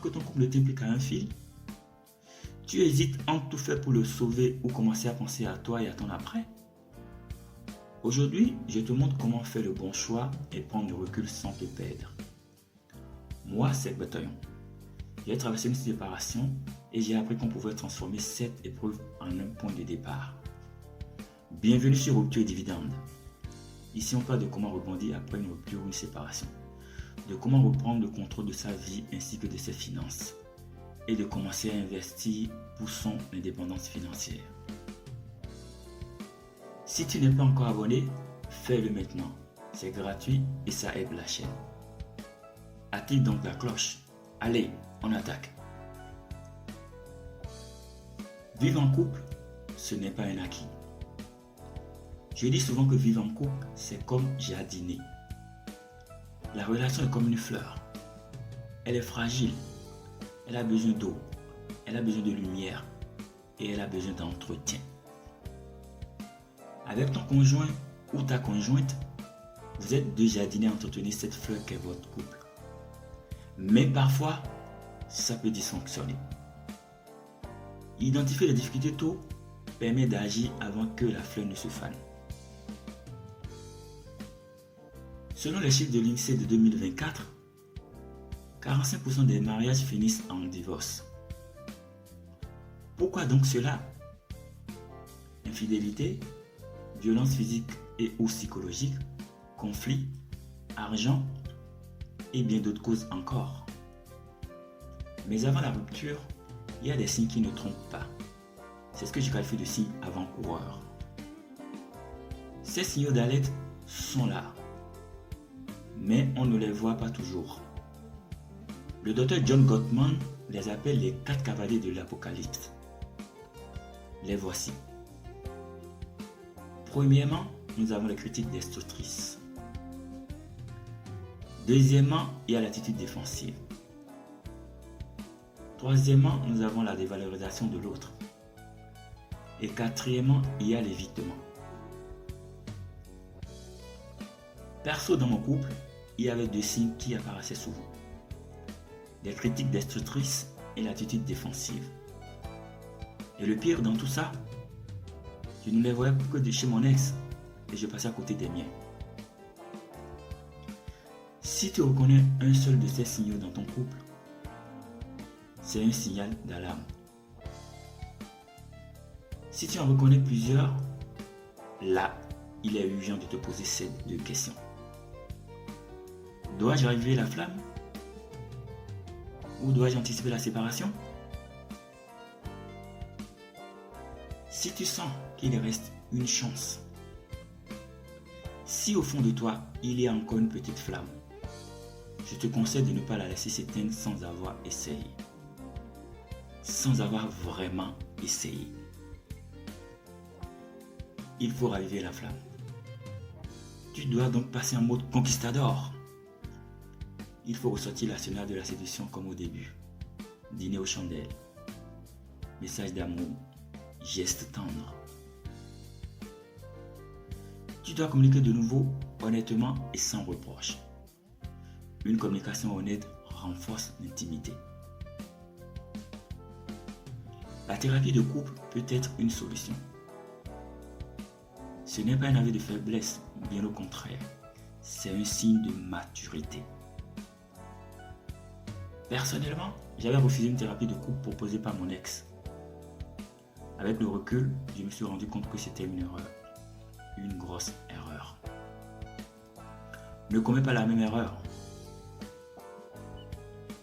que ton couple ne tient plus qu'à un fil? Tu hésites entre tout faire pour le sauver ou commencer à penser à toi et à ton après? Aujourd'hui, je te montre comment faire le bon choix et prendre du recul sans te perdre. Moi, c'est Bataillon. J'ai traversé une séparation et j'ai appris qu'on pouvait transformer cette épreuve en un point de départ. Bienvenue sur Rupture et Dividende. Ici, on parle de comment rebondir après une rupture ou une séparation, de comment reprendre le contrôle de sa vie ainsi que de ses finances, et de commencer à investir pour son indépendance financière. Si tu n'es pas encore abonné, fais-le maintenant. C'est gratuit et ça aide la chaîne. Active donc la cloche. Allez, on attaque. Vivre en couple, ce n'est pas un acquis. Je dis souvent que vivre en couple, c'est comme jardiner. La relation est comme une fleur. Elle est fragile. Elle a besoin d'eau. Elle a besoin de lumière. Et elle a besoin d'entretien. Avec ton conjoint ou ta conjointe, vous êtes deux jardiniers à entretenir cette fleur qu'est votre couple. Mais parfois, ça peut dysfonctionner. Identifier les difficultés tôt permet d'agir avant que la fleur ne se fane. Selon les chiffres de l'INSEE de 2024, 45% des mariages finissent en divorce. Pourquoi donc cela? Infidélité, violence physique et ou psychologique, conflits, argent et bien d'autres causes encore. Mais avant la rupture, il y a des signes qui ne trompent pas. C'est ce que je qualifie de signes avant-coureurs. Ces signaux d'alerte sont là, mais on ne les voit pas toujours. Le docteur John Gottman les appelle les 4 cavaliers de l'Apocalypse. Les voici. Premièrement, nous avons les critiques destructrices. Deuxièmement, il y a l'attitude défensive. Troisièmement, nous avons la dévalorisation de l'autre. Et quatrièmement, il y a l'évitement. Perso, dans mon couple, il y avait 2 signes qui apparaissaient souvent. Les critiques destructrices et l'attitude défensive. Et le pire dans tout ça, je ne les voyais que de chez mon ex et je passais à côté des miens. Si tu reconnais un seul de ces signaux dans ton couple, c'est un signal d'alarme. Si tu en reconnais plusieurs, là, il est urgent de te poser ces 2 questions. Dois-je raviver la flamme? Ou dois-je anticiper la séparation? Si tu sens qu'il reste une chance, si au fond de toi, il y a encore une petite flamme, je te conseille de ne pas la laisser s'éteindre sans avoir essayé. Sans avoir vraiment essayé. Il faut raviver la flamme. Tu dois donc passer en mode conquistador. Il faut ressortir l'arsenal de la séduction comme au début. Dîner aux chandelles. Message d'amour. Geste tendre. Tu dois communiquer de nouveau, honnêtement et sans reproche. Une communication honnête renforce l'intimité. La thérapie de couple peut être une solution. Ce n'est pas un aveu de faiblesse, bien au contraire. C'est un signe de maturité. Personnellement, j'avais refusé une thérapie de couple proposée par mon ex. Avec le recul, je me suis rendu compte que c'était une erreur. Une grosse erreur. Ne commets pas la même erreur.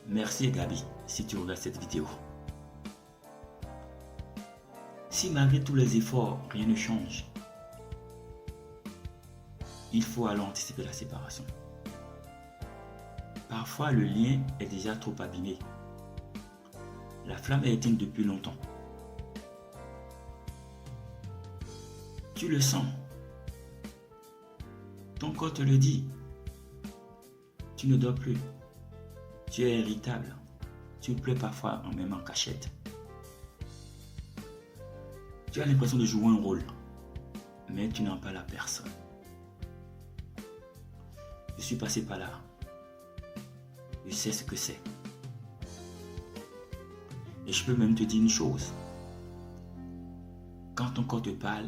Merci Gabi, si tu regardes cette vidéo. Si malgré tous les efforts, rien ne change, il faut alors anticiper la séparation. Parfois, le lien est déjà trop abîmé. La flamme est éteinte depuis longtemps. Tu le sens. Ton corps te le dit. Tu ne dors plus. Tu es irritable. Tu pleures parfois en même en cachette. Tu as l'impression de jouer un rôle, mais tu n'en parles à personne. Je suis passé par là. Je sais ce que c'est. Et je peux même te dire une chose. Quand ton corps te parle,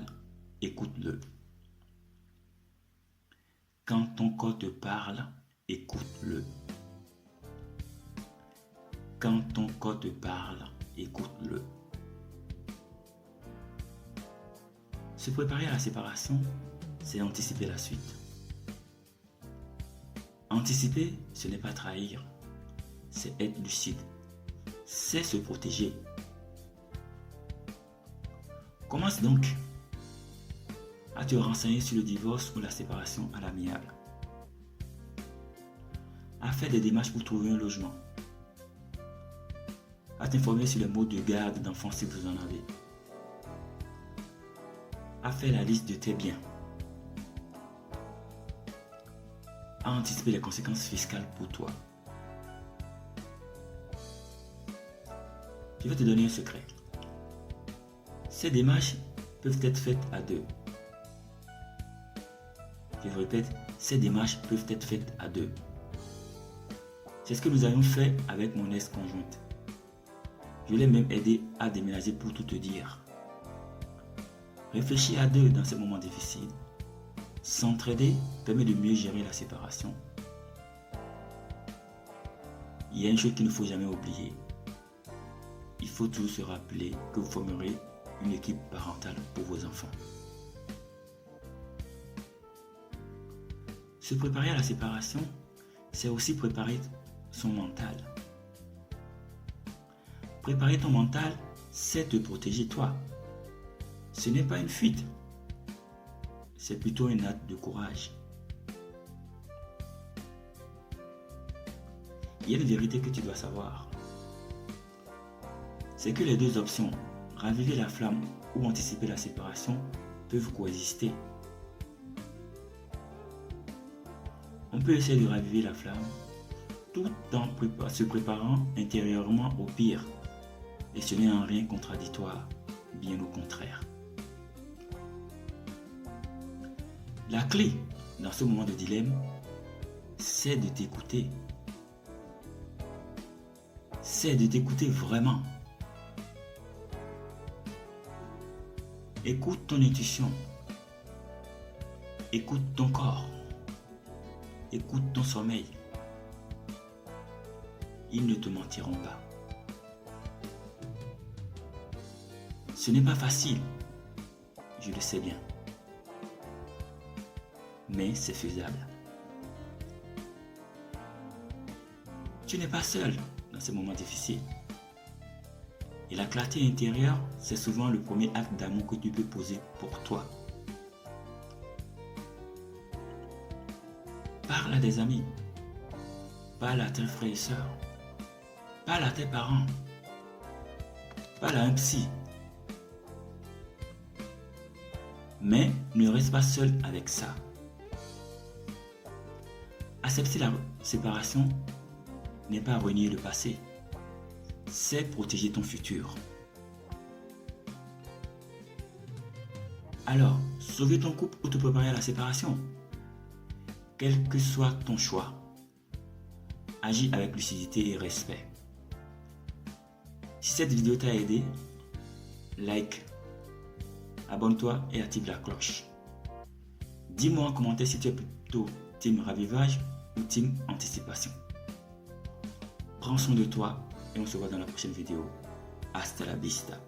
écoute-le. Quand ton corps te parle, écoute-le. Quand ton corps te parle, écoute-le. Se préparer à la séparation, c'est anticiper la suite. Anticiper, ce n'est pas trahir, c'est être lucide, c'est se protéger. Commence donc à te renseigner sur le divorce ou la séparation à l'amiable, à faire des démarches pour trouver un logement, à t'informer sur les modes de garde d'enfants si vous en avez, à faire la liste de tes biens, à anticiper les conséquences fiscales pour toi. Je vais te donner un secret. Ces démarches peuvent être faites à deux. Je vous répète, ces démarches peuvent être faites à deux. C'est ce que nous avions fait avec mon ex-conjointe. Je l'ai même aidé à déménager pour tout te dire. Réfléchir à deux dans ces moments difficiles. S'entraider permet de mieux gérer la séparation. Il y a une chose qu'il ne faut jamais oublier. Il faut toujours se rappeler que vous formerez une équipe parentale pour vos enfants. Se préparer à la séparation, c'est aussi préparer son mental. Préparer ton mental, c'est te protéger toi. Ce n'est pas une fuite, c'est plutôt un acte de courage. Il y a une vérité que tu dois savoir. C'est que les deux options, raviver la flamme ou anticiper la séparation, peuvent coexister. On peut essayer de raviver la flamme tout en se préparant intérieurement au pire. Et ce n'est en rien contradictoire, bien au contraire. La clé dans ce moment de dilemme, c'est de t'écouter. C'est de t'écouter vraiment. Écoute ton intuition. Écoute ton corps. Écoute ton sommeil. Ils ne te mentiront pas. Ce n'est pas facile, je le sais bien. Mais c'est faisable. Tu n'es pas seul dans ces moments difficiles. Et la clarté intérieure, c'est souvent le premier acte d'amour que tu peux poser pour toi. Parle à des amis. Parle à tes frères et sœurs. Parle à tes parents. Parle à un psy. Mais ne reste pas seul avec ça. Accepter la séparation n'est pas renier le passé, c'est protéger ton futur. Alors, sauver ton couple ou te préparer à la séparation, quel que soit ton choix, agis avec lucidité et respect. Si cette vidéo t'a aidé, like, abonne-toi et active la cloche. Dis-moi en commentaire si tu es plutôt team ravivage ou team anticipation. Prends soin de toi et on se voit dans la prochaine vidéo. Hasta la vista.